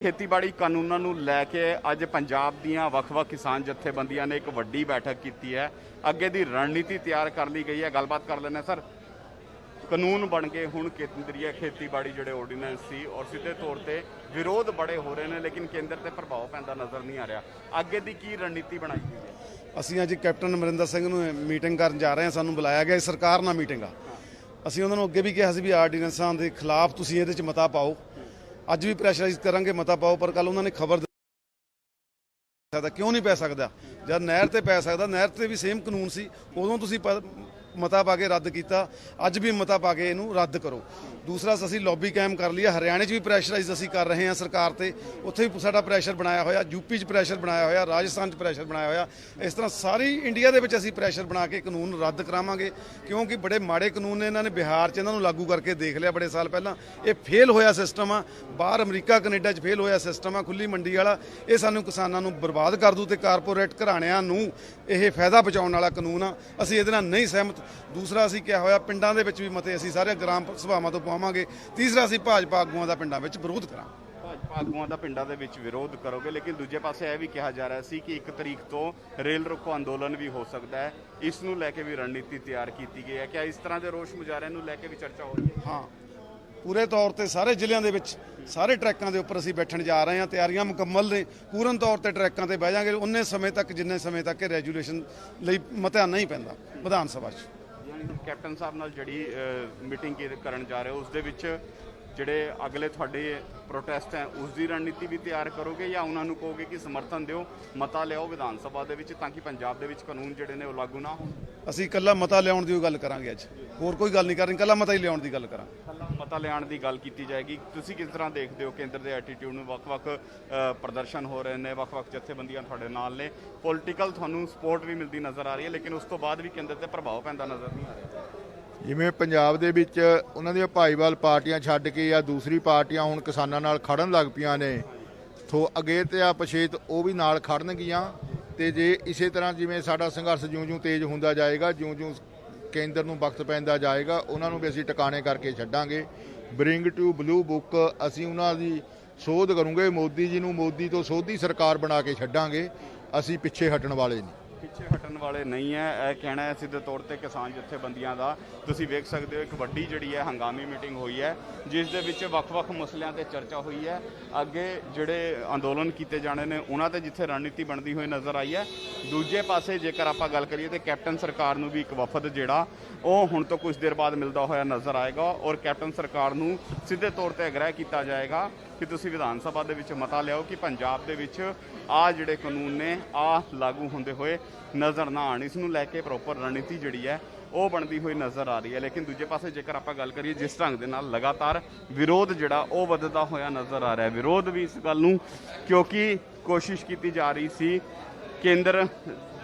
ਖੇਤੀਬਾੜੀ ਕਾਨੂੰਨਾਂ ਨੂੰ ਲੈ ਕੇ ਅੱਜ ਪੰਜਾਬ ਦੀਆਂ ਵੱਖ-ਵੱਖ ਕਿਸਾਨ ਜਥੇਬੰਦੀਆਂ ਨੇ ਇੱਕ ਵੱਡੀ ਬੈਠਕ ਕੀਤੀ ਹੈ। ਅੱਗੇ ਦੀ ਰਣਨੀਤੀ ਤਿਆਰ ਕਰ ਲਈ ਗਈ ਹੈ। ਗੱਲਬਾਤ ਕਰ ਲੈਂਦੇ ਸਰ, ਕਾਨੂੰਨ ਬਣ ਕੇ ਹੁਣ ਕੇਂਦਰੀ ਖੇਤੀਬਾੜੀ ਜਿਹੜੇ ਆਰਡੀਨੈਂਸ ਸੀ ਔਰ ਸਿੱਧੇ ਤੌਰ ਤੇ ਵਿਰੋਧ ਬੜੇ ਹੋ ਰਹੇ ਨੇ, ਲੇਕਿਨ ਕੇਂਦਰ ਤੇ ਪ੍ਰਭਾਵ ਪੈਂਦਾ ਨਜ਼ਰ ਨਹੀਂ ਆ ਰਿਹਾ। ਅੱਗੇ ਦੀ ਕੀ ਰਣਨੀਤੀ ਬਣਾਈ ਗਈ ਹੈ? ਅਸੀਂ ਅੱਜ ਕੈਪਟਨ ਅਮਰਿੰਦਰ ਸਿੰਘ ਨੂੰ ਮੀਟਿੰਗ ਕਰਨ ਜਾ ਰਹੇ ਹਾਂ। ਸਾਨੂੰ ਬੁਲਾਇਆ ਗਿਆ ਸਰਕਾਰ ਨਾਲ ਮੀਟਿੰਗ ਆ। ਅਸੀਂ ਉਹਨਾਂ ਨੂੰ ਅੱਗੇ ਵੀ ਕਿਹਾ ਸੀ ਵੀ ਆਰਡੀਨੈਂਸਾਂ ਦੇ ਖਿਲਾਫ ਤੁਸੀਂ ਇਹਦੇ 'ਚ ਮਤਾ ਪਾਓ। ਅੱਜ ਵੀ ਪ੍ਰੈਸ਼ਰਾਈਜ਼ ਕਰਾਂਗੇ ਮਤਾ ਪਾਓ, ਪਰ ਕੱਲ ਉਹਨਾਂ ਨੇ ਖਬਰ ਦਿੱਤਾ ਕਿਉਂ ਨਹੀਂ ਪੈ ਸਕਦਾ ਜਦ ਨਹਿਰ ਤੇ ਪੈ ਸਕਦਾ। ਨਹਿਰ ਤੇ ਵੀ ਸੇਮ ਕਾਨੂੰਨ ਸੀ, ਉਦੋਂ ਤੁਸੀਂ ਮਤਾ ਪਾ ਕੇ ਰੱਦ ਕੀਤਾ, ਅੱਜ ਵੀ ਮਤਾ ਪਾ ਕੇ ਇਹਨੂੰ ਰੱਦ ਕਰੋ। ਦੂਸਰਾ ਅਸੀਂ ਲੌਬੀ ਕਾਇਮ ਕਰ ਲਈ ਹੈ। ਹਰਿਆਣੇ 'ਚ ਵੀ ਪ੍ਰੈਸ਼ਰਾਈਜ਼ ਅਸੀਂ ਕਰ ਰਹੇ ਹਾਂ ਸਰਕਾਰ ਤੇ, ਉੱਥੇ ਵੀ ਸਾਡਾ ਪ੍ਰੈਸ਼ਰ ਬਣਾਇਆ ਹੋਇਆ, ਯੂਪੀ 'ਚ ਪ੍ਰੈਸ਼ਰ ਬਣਾਇਆ ਹੋਇਆ, ਰਾਜਸਥਾਨ 'ਚ ਪ੍ਰੈਸ਼ਰ ਬਣਾਇਆ ਹੋਇਆ। ਇਸ ਤਰ੍ਹਾਂ ਸਾਰੀ ਇੰਡੀਆ ਦੇ ਵਿੱਚ ਅਸੀਂ ਪ੍ਰੈਸ਼ਰ ਬਣਾ ਕੇ ਕਾਨੂੰਨ ਰੱਦ ਕਰਾਵਾਂਗੇ, ਕਿਉਂਕਿ ਬੜੇ ਮਾੜੇ ਕਾਨੂੰਨ ਨੇ। ਇਹਨਾਂ ਨੇ ਬਿਹਾਰ 'ਚ ਇਹਨਾਂ ਨੂੰ ਲਾਗੂ ਕਰਕੇ ਦੇਖ ਲਿਆ ਬੜੇ ਸਾਲ ਪਹਿਲਾਂ। ਇਹ ਫੇਲ ਹੋਇਆ ਸਿਸਟਮ ਆ, ਬਾਹਰ ਅਮਰੀਕਾ ਕੈਨੇਡਾ 'ਚ ਫੇਲ ਹੋਇਆ ਸਿਸਟਮ ਆ ਖੁੱਲੀ ਮੰਡੀ ਵਾਲਾ। ਇਹ ਸਾਨੂੰ ਕਿਸਾਨਾਂ ਨੂੰ ਬਰਬਾਦ ਕਰ ਦੂ ਤੇ ਕਾਰਪੋਰੇਟ ਘਰਾਣਿਆਂ ਨੂੰ ਇਹ ਫਾਇਦਾ ਪਹੁੰਚਾਉਣ ਵਾਲਾ ਕਾਨੂੰਨ ਆ। ਅਸੀਂ ਇਹਦੇ ਨਾਲ ਨਹੀਂ ਸਹਿਮਤ। ਦੂਸਰਾ ਅਸੀਂ ਕਿਹਾ ਹੋਇਆ ਪਿੰਡਾਂ ਦੇ ਵਿੱਚ ਵੀ ਮਤੇ ਅਸੀਂ ਸਾਰੇ ਗ੍ਰਾਮ ਸਭਾਵਾਂ ਤੋਂ ਪਾਵਾਂਗੇ। ਤੀਸਰਾ ਅਸੀਂ ਭਾਜਪਾ ਆਗੂਆਂ ਦਾ ਪਿੰਡਾਂ ਵਿੱਚ ਵਿਰੋਧ ਕਰਾਂਗੇ। ਭਾਜਪਾ ਆਗੂਆਂ ਦਾ ਪਿੰਡਾਂ ਦੇ ਵਿੱਚ ਵਿਰੋਧ ਕਰੋਗੇ, ਲੇਕਿਨ ਦੂਜੇ ਪਾਸੇ ਇਹ ਵੀ ਕਿਹਾ ਜਾ ਰਿਹਾ ਸੀ ਕਿ 1 ਤਰੀਕ ਤੋਂ ਰੇਲ ਰੋਕੋ ਅੰਦੋਲਨ ਵੀ ਹੋ ਸਕਦਾ ਹੈ। ਇਸ ਨੂੰ ਲੈ ਕੇ ਵੀ ਰਣਨੀਤੀ ਤਿਆਰ ਕੀਤੀ ਗਈ ਹੈ। ਕਿ ਇਸ ਤਰ੍ਹਾਂ ਦੇ ਰੋਸ ਮੁਜ਼ਾਹਰਿਆਂ ਨੂੰ ਲੈ ਕੇ ਵੀ ਚਰਚਾ ਹੋ ਰਹੀ ਹੈ? ਹਾਂ, ਪੂਰੇ ਤੌਰ ਤੇ ਸਾਰੇ ਜ਼ਿਲ੍ਹਿਆਂ ਦੇ ਵਿੱਚ ਸਾਰੇ ਟਰੈਕਾਂ ਦੇ ਉੱਪਰ ਅਸੀਂ ਬੈਠਣ ਜਾ ਰਹੇ ਹਾਂ। ਤਿਆਰੀਆਂ ਮੁਕੰਮਲ ਨੇ। ਪੂਰਨ ਤੌਰ ਤੇ ਟਰੈਕਾਂ ਤੇ ਬਹਿ ਜਾਾਂਗੇ ਉਨੇ ਸਮੇਂ ਤੱਕ ਜਿੰਨੇ ਸਮੇਂ ਤੱਕ ਇਹ ਰੈਜੂਲੇਸ਼ਨ ਲਈ ਮਤਾ ਨਹੀਂ ਪੈਂਦਾ ਵਿਧਾਨ ਸਭਾ 'ਚ। ਕੈਪਟਨ ਸਾਹਿਬ ਨਾਲ ਜਿਹੜੀ ਮੀਟਿੰਗ ਕਰਨ ਜਾ ਰਹੇ ਹੋ, ਉਸ ਦੇ ਵਿੱਚ ਜਿਹੜੇ ਅਗਲੇ ਤੁਹਾਡੇ ਪ੍ਰੋਟੈਸਟ ਹੈ ਉਸ ਦੀ ਰਣਨੀਤੀ ਵੀ ਤਿਆਰ ਕਰੋਗੇ, ਜਾਂ ਉਹਨਾਂ ਨੂੰ ਕਹੋਗੇ ਕਿ ਸਮਰਥਨ ਦਿਓ, ਮਤਾ ਲਿਆਓ ਵਿਧਾਨ ਸਭਾ ਦੇ ਵਿੱਚ ਤਾਂ ਕਿ ਪੰਜਾਬ ਦੇ ਵਿੱਚ ਕਾਨੂੰਨ ਜਿਹੜੇ ਨੇ ਉਹ ਲਾਗੂ ਨਾ ਹੋਣ? ਅਸੀਂ ਇਕੱਲਾ ਮਤਾ ਲਿਆਉਣ ਦੀ ਗੱਲ ਕਰਾਂਗੇ ਅੱਜ, ਹੋਰ ਕੋਈ ਗੱਲ ਨਹੀਂ ਕਰਨੀ। ਇਕੱਲਾ ਮਤਾ ਹੀ ਲਿਆਉਣ ਦੀ ਗੱਲ ਕਰਾਂਗੇ। ਇਕੱਲਾ ਮਤਾ ਲਿਆਉਣ ਦੀ ਗੱਲ ਕੀਤੀ ਜਾਏਗੀ। ਤੁਸੀਂ ਕਿਸ ਤਰ੍ਹਾਂ ਦੇਖਦੇ ਹੋ ਕੇਂਦਰ ਦੇ ਐਟੀਟਿਊਡ ਨੂੰ? ਵੱਖ-ਵੱਖ ਪ੍ਰਦਰਸ਼ਨ ਹੋ ਰਹੇ ਨੇ, ਵੱਖ-ਵੱਖ ਜਥੇਬੰਦੀਆਂ ਤੁਹਾਡੇ ਨਾਲ ਨੇ, ਪੋਲੀਟੀਕਲ ਤੁਹਾਨੂੰ ਸਪੋਰਟ ਵੀ ਮਿਲਦੀ ਨਜ਼ਰ ਆ ਰਹੀ ਹੈ, ਲੇਕਿਨ ਉਸ ਤੋਂ ਬਾਅਦ ਵੀ ਕੇਂਦਰ ਤੇ ਪ੍ਰਭਾਵ ਪੈਂਦਾ ਨਜ਼ਰ ਨਹੀਂ ਆ ਰਿਹਾ। ਜਿਵੇਂ ਪੰਜਾਬ ਦੇ ਵਿੱਚ ਉਹਨਾਂ ਦੀਆਂ ਭਾਈਵਾਲ ਪਾਰਟੀਆਂ ਛੱਡ ਕੇ ਜਾਂ ਦੂਸਰੀ ਪਾਰਟੀਆਂ ਹੁਣ ਕਿਸਾਨਾਂ ਨਾਲ ਖੜਨ ਲੱਗ ਪਈਆਂ ਨੇ, ਅੱਗੇ ਤੇ ਆ ਪਛੇਤ ਉਹ ਵੀ ਨਾਲ ਖੜਨਗੀਆਂ। ਤੇ ਜੇ ਇਸੇ ਤਰ੍ਹਾਂ ਜਿਵੇਂ ਸਾਡਾ ਸੰਘਰਸ਼ ਜਿਉਂ-ਜਿਉਂ ਤੇਜ਼ ਹੁੰਦਾ ਜਾਏਗਾ, ਜਿਉਂ-ਜਿਉਂ ਕੇਂਦਰ ਨੂੰ ਵਕਤ ਪੈਂਦਾ ਜਾਏਗਾ, ਉਹਨਾਂ ਨੂੰ ਵੀ ਅਸੀਂ ਟਿਕਾਣੇ ਕਰਕੇ ਛੱਡਾਂਗੇ। ਬ੍ਰਿੰਗ ਟੂ ਬਲੂ ਬੁੱਕ ਅਸੀਂ ਉਹਨਾਂ ਦੀ ਸੋਧ ਕਰੂੰਗੇ। ਮੋਦੀ ਜੀ ਨੂੰ ਮੋਦੀ ਤੋਂ ਸੋਧੀ ਸਰਕਾਰ ਬਣਾ ਕੇ ਛੱਡਾਂਗੇ। ਅਸੀਂ ਪਿੱਛੇ ਹਟਣ ਵਾਲੇ ਨਹੀਂ। ਪਿੱਛੇ ਹਟਣ ਵਾਲੇ ਨਹੀਂ ਹੈ, ਇਹ ਕਹਿਣਾ ਹੈ ਸਿੱਧੇ ਤੌਰ ਤੇ ਕਿਸਾਨ ਜਥੇਬੰਦੀਆਂ ਦਾ। ਤੁਸੀਂ ਵੇਖ ਸਕਦੇ ਹੋ ਇੱਕ ਵੱਡੀ ਜਿਹੜੀ ਹੈ ਹੰਗਾਮੀ ਮੀਟਿੰਗ ਹੋਈ ਹੈ, ਜਿਸ ਦੇ ਵਿੱਚ ਵੱਖ-ਵੱਖ ਮਸਲਿਆਂ ਤੇ ਚਰਚਾ ਹੋਈ ਹੈ। ਅੱਗੇ ਜਿਹੜੇ ਅੰਦੋਲਨ ਕੀਤੇ ਜਾਣੇ ਨੇ ਉਹਨਾਂ ਤੇ ਜਿੱਥੇ ਰਣਨੀਤੀ ਬਣਦੀ ਹੋਈ ਨਜ਼ਰ ਆਈ ਹੈ। ਦੂਜੇ ਪਾਸੇ ਜੇਕਰ ਆਪਾਂ ਗੱਲ ਕਰੀਏ ਤੇ ਕੈਪਟਨ ਸਰਕਾਰ ਨੂੰ ਵੀ ਇੱਕ ਵਫਦ ਜਿਹੜਾ ਉਹ ਹੁਣ ਤੋਂ ਕੁਝ ਦੇਰ ਬਾਅਦ ਮਿਲਦਾ ਹੋਇਆ ਨਜ਼ਰ ਆਏਗਾ, ਔਰ ਕੈਪਟਨ ਸਰਕਾਰ ਨੂੰ ਸਿੱਧੇ ਤੌਰ ਤੇ ਅਗਰਾਹ ਕੀਤਾ ਜਾਏਗਾ ਕਿ ਤੁਸੀਂ ਵਿਧਾਨ ਸਭਾ ਦੇ ਵਿੱਚ ਮਤਾ ਲਿਆਓ ਕਿ ਪੰਜਾਬ ਦੇ ਵਿੱਚ ਆਹ ਜਿਹੜੇ ਕਾਨੂੰਨ ਨੇ ਆਹ ਲਾਗੂ ਹੁੰਦੇ ਹੋਏ ਨਜ਼ਰ ਨਾ ਆਉਣ। ਇਸ ਨੂੰ ਲੈ ਕੇ ਪ੍ਰੋਪਰ ਰਣਨੀਤੀ ਜਿਹੜੀ ਹੈ ਉਹ ਬਣਦੀ ਹੋਈ ਨਜ਼ਰ ਆ ਰਹੀ ਹੈ। ਲੇਕਿਨ ਦੂਜੇ ਪਾਸੇ ਜੇਕਰ ਆਪਾਂ ਗੱਲ ਕਰੀਏ ਜਿਸ ਢੰਗ ਦੇ ਨਾਲ ਲਗਾਤਾਰ ਵਿਰੋਧ ਜਿਹੜਾ ਉਹ ਵੱਧਦਾ ਹੋਇਆ ਨਜ਼ਰ ਆ ਰਿਹਾ। ਵਿਰੋਧ ਵੀ ਇਸ ਗੱਲ ਨੂੰ ਕਿਉਂਕਿ ਕੋਸ਼ਿਸ਼ ਕੀਤੀ ਜਾ ਰਹੀ ਸੀ ਕੇਂਦਰ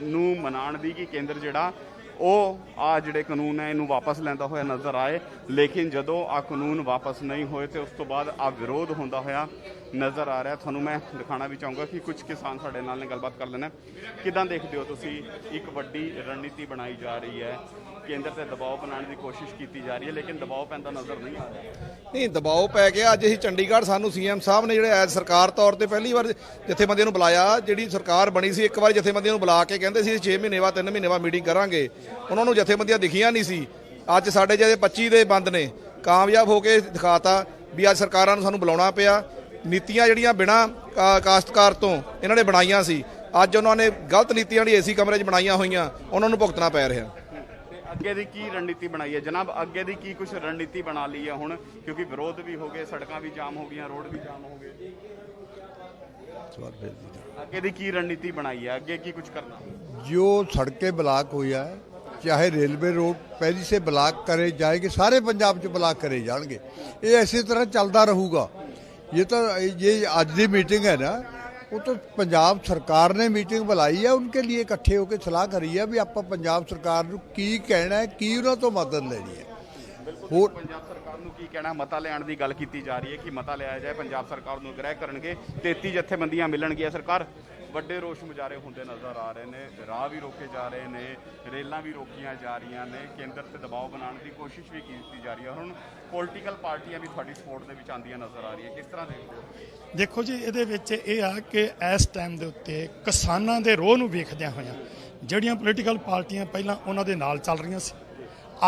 ਨੂੰ ਮਨਾਉਣ ਦੀ ਕਿ ਕੇਂਦਰ ਜਿਹੜਾ ਉਹ ਆ ਜਿਹੜੇ ਕਾਨੂੰਨ ਹੈ ਇਹਨੂੰ ਵਾਪਸ ਲੈਂਦਾ ਹੋਇਆ ਨਜ਼ਰ ਆਏ, ਲੇਕਿਨ ਜਦੋਂ ਆ ਕਾਨੂੰਨ ਵਾਪਸ ਨਹੀਂ ਹੋਏ ਤੇ ਉਸ ਤੋਂ ਬਾਅਦ ਆ ਵਿਰੋਧ ਹੁੰਦਾ ਹੋਇਆ ਨਜ਼ਰ ਆ ਰਿਹਾ। ਤੁਹਾਨੂੰ ਮੈਂ ਦਿਖਾਉਣਾ ਵੀ ਚਾਹੂੰਗਾ ਕਿ ਕੁਝ ਕਿਸਾਨ ਸਾਡੇ ਨਾਲ ਨੇ, ਗੱਲਬਾਤ ਕਰ ਲੈਣਾ। ਕਿੱਦਾਂ ਦੇਖਦੇ ਹੋ ਤੁਸੀਂ? ਇੱਕ ਵੱਡੀ ਰਣਨੀਤੀ ਬਣਾਈ ਜਾ ਰਹੀ ਹੈ, ਕੇਂਦਰ ਤੇ ਦਬਾਅ ਬਣਾਉਣ ਦੀ ਕੋਸ਼ਿਸ਼ ਕੀਤੀ ਜਾ ਰਹੀ ਹੈ, ਲੇਕਿਨ ਦਬਾਅ ਪੈਂਦਾ ਨਜ਼ਰ ਨਹੀਂ ਆ ਰਿਹਾ। ਨਹੀਂ, ਦਬਾਅ ਪੈ ਗਿਆ। ਅੱਜ ਅਸੀਂ ਚੰਡੀਗੜ੍ਹ ਸਾਨੂੰ ਸੀਐਮ ਸਾਹਿਬ ਨੇ ਜਿਹੜੇ ਐਜ਼ ਸਰਕਾਰ ਤੌਰ ਤੇ ਪਹਿਲੀ ਵਾਰ ਜਥੇਬੰਦੀਆਂ ਨੂੰ ਬੁਲਾਇਆ। ਜਿਹੜੀ ਸਰਕਾਰ ਬਣੀ ਸੀ ਇੱਕ ਵਾਰ ਜਥੇਬੰਦੀਆਂ ਨੂੰ ਬੁਲਾ ਕੇ ਕਹਿੰਦੇ ਸੀ 6 ਮਹੀਨੇ ਬਾਅਦ 3 ਮਹੀਨੇ ਬਾਅਦ ਮੀਟਿੰਗ ਕਰਾਂਗੇ। ਉਹਨਾਂ ਨੂੰ ਜਥੇਬੰਦੀਆਂ ਦਿਖੀਆਂ ਨਹੀਂ ਸੀ। ਅੱਜ ਸਾਡੇ ਜਿਹੜੇ 25 ਦੇ ਬੰਦ ਨੇ ਕਾਮਯਾਬ ਹੋ ਕੇ ਦਿਖਾਤਾ ਵੀ ਅੱਜ ਸਰਕਾਰਾਂ ਨੂੰ ਸਾਨੂੰ ਬੁਲਾਉਣਾ ਪਿਆ। ਨੀਤੀਆਂ ਜਿਹੜੀਆਂ ਬਿਨਾਂ ਕਾਸ਼ਤਕਾਰ ਤੋਂ ਇਹਨਾਂ ਨੇ ਬਣਾਈਆਂ ਸੀ, ਅੱਜ ਉਹਨਾਂ ਨੇ ਗਲਤ ਨੀਤੀਆਂ ਜਿਹੜੀ ਏਸੀ ਕਮਰੇ 'ਚ ਬਣਾਈਆਂ ਹੋਈਆਂ ਉਹਨਾਂ ਨੂੰ ਭੁਗਤਣਾ ਪੈ ਰਿਹਾ। ਅੱਗੇ ਦੀ ਕੀ ਰਣਨੀਤੀ ਬਣਾਈ ਹੈ ਜਨਾਬ? ਅੱਗੇ ਦੀ ਕੀ ਕੁਝ ਰਣਨੀਤੀ ਬਣਾ ਲਈ ਹੈ ਹੁਣ, ਕਿਉਂਕਿ ਵਿਰੋਧ ਵੀ ਹੋ ਗਏ, ਸੜਕਾਂ ਵੀ ਜਾਮ ਹੋ ਗਈਆਂ, ਰੋਡ ਵੀ ਜਾਮ ਹੋ ਗਏ। ਅੱਗੇ ਦੀ ਕੀ ਰਣਨੀਤੀ ਬਣਾਈ है? ਅੱਗੇ ਕੀ ਕੁਝ ਕਰਨਾ? जो सड़कें ब्लॉक हुई है, चाहे रेलवे रोड पहले से ब्लॉक करे जाएगी, सारे पंजाब च ब्लॉक करे जाएंगे। ये इसी तरह चलता रहूगा। ये तो ये आज की मीटिंग है ना, वो तो पंजाब सरकार ने मीटिंग बुलाई है, उनके लिए इकट्ठे होकर सलाह करी है भी आप पंजाब सरकार को की कहना है, की उन्होंने तो मदद लेनी है। पंजाब सरकार ਸਰਕਾਰ ਨੂੰ ਕੀ ਕਹਿਣਾ? ਮਤਾ ਲਿਆਉਣ ਦੀ ਗੱਲ ਕੀਤੀ ਜਾ ਰਹੀ ਹੈ ਕਿ ਮਤਾ ਲਿਆ ਜਾਏ, ਪੰਜਾਬ ਸਰਕਾਰ ਨੂੰ ਅਗਰਾਹ ਕਰਨਗੇ, 33 ਜਥੇਬੰਦੀਆਂ ਮਿਲਣਗੀਆਂ। ਸਰਕਾਰ ਵੱਡੇ ਰੋਸ਼ ਮੁਜ਼ਾਹਰੇ ਹੁੰਦੇ ਨਜ਼ਰ ਆ ਰਹੇ ਨੇ, ਰਾਹ ਵੀ ਰੋਕੇ ਜਾ ਰਹੇ ਨੇ, ਰੇਲਾਂ ਵੀ ਰੋਕੀਆਂ ਜਾ ਰਹੀਆਂ ਨੇ, ਕੇਂਦਰ ਤੇ ਦਬਾਅ ਬਣਾਉਣ ਦੀ ਕੋਸ਼ਿਸ਼ ਵੀ ਕੀਤੀ ਜਾ ਰਹੀ ਹੈ। ਹੁਣ ਪੋਲੀਟੀਕਲ ਪਾਰਟੀਆਂ ਵੀ ਤੁਹਾਡੀ ਸਪੋਰਟ ਦੇ ਵਿੱਚ ਆਉਂਦੀਆਂ ਨਜ਼ਰ ਆ ਰਹੀਆਂ, ਕਿਸ ਤਰ੍ਹਾਂ ਦੇਖਦੇ ਹੋ? ਦੇਖੋ ਜੀ, ਇਹਦੇ ਵਿੱਚ ਇਹ ਆ ਕਿ ਇਸ ਟਾਈਮ ਦੇ ਉੱਤੇ ਕਿਸਾਨਾਂ ਦੇ ਰੋਹ ਨੂੰ ਵੇਖਦਿਆਂ ਹੋਇਆਂ ਜਿਹੜੀਆਂ ਪੋਲੀਟੀਕਲ ਪਾਰਟੀਆਂ ਪਹਿਲਾਂ ਉਹਨਾਂ ਦੇ ਨਾਲ ਚੱਲ ਰਹੀਆਂ ਸੀ,